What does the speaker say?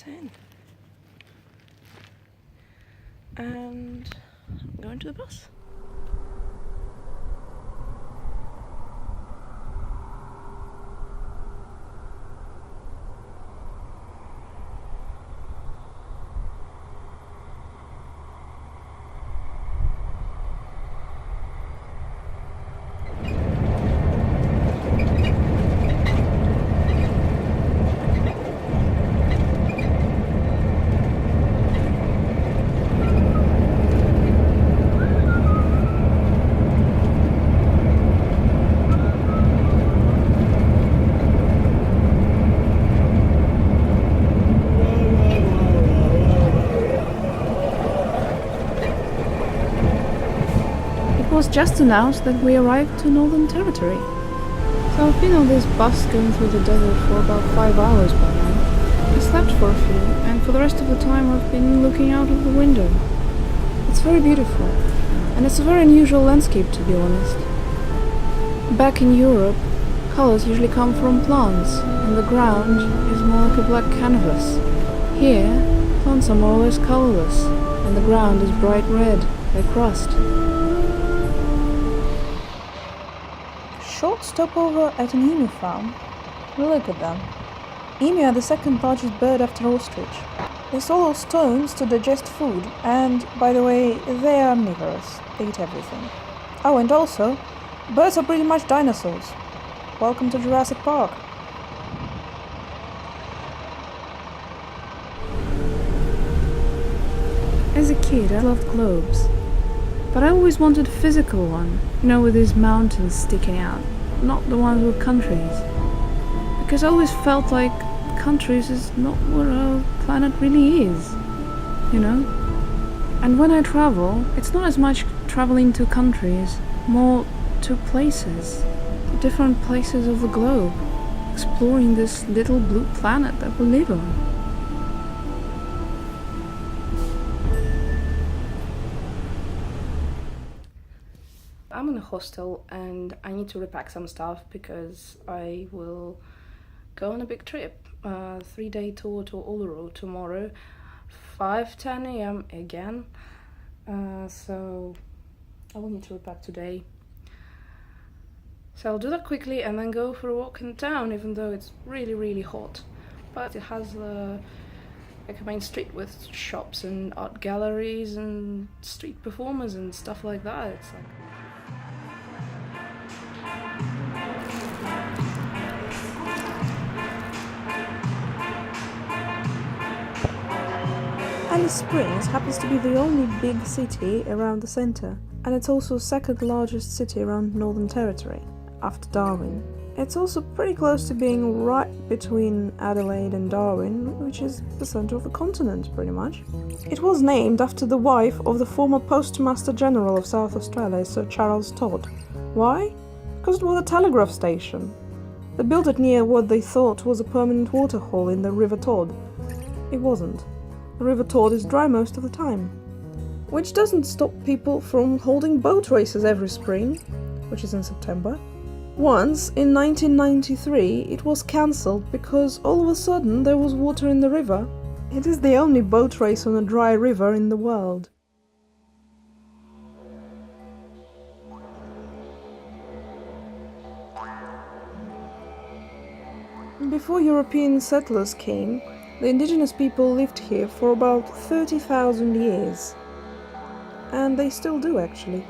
in. And I'm going to the bus. It was just announced that we arrived to Northern Territory. So I've been on this bus going through the desert for about 5 hours by now. I slept for a few, and for the rest of the time I've been looking out of the window. It's very beautiful, and it's a very unusual landscape, to be honest. Back in Europe, colors usually come from plants, and the ground is more like a black canvas. Here, plants are more or less colorless, and the ground is bright red, like rust. Short stopover at an emu farm. Look at them. Emu are the second largest bird after ostrich. They swallow stones to digest food, and, by the way, they are omnivorous. They eat everything. Oh, and also, birds are pretty much dinosaurs. Welcome to Jurassic Park. As a kid, I loved globes. But I always wanted a physical one, with these mountains sticking out, not the ones with countries. Because I always felt like countries is not what our planet really is, And when I travel, it's not as much traveling to countries, more to places, different places of the globe, exploring this little blue planet that we live on. I'm in a hostel and I need to repack some stuff because I will go on a big trip, 3-day tour to Uluru tomorrow, 5:10 a.m. again, so I will need to repack today. So I'll do that quickly and then go for a walk in town, even though it's really hot. But it has like a main street with shops and art galleries and street performers and stuff like that. It's like Alice Springs happens to be the only big city around the center, and it's also the second largest city around Northern Territory, after Darwin. It's also pretty close to being right between Adelaide and Darwin, which is the center of the continent, pretty much. It was named after the wife of the former Postmaster General of South Australia, Sir Charles Todd. Why? Because it was a telegraph station. They built it near what they thought was a permanent waterhole in the River Todd. It wasn't. The River Todd is dry most of the time. Which doesn't stop people from holding boat races every spring, which is in September. Once, in 1993, it was cancelled because all of a sudden there was water in the river. It is the only boat race on a dry river in the world. Before European settlers came, the indigenous people lived here for about 30,000 years. And they still do, actually.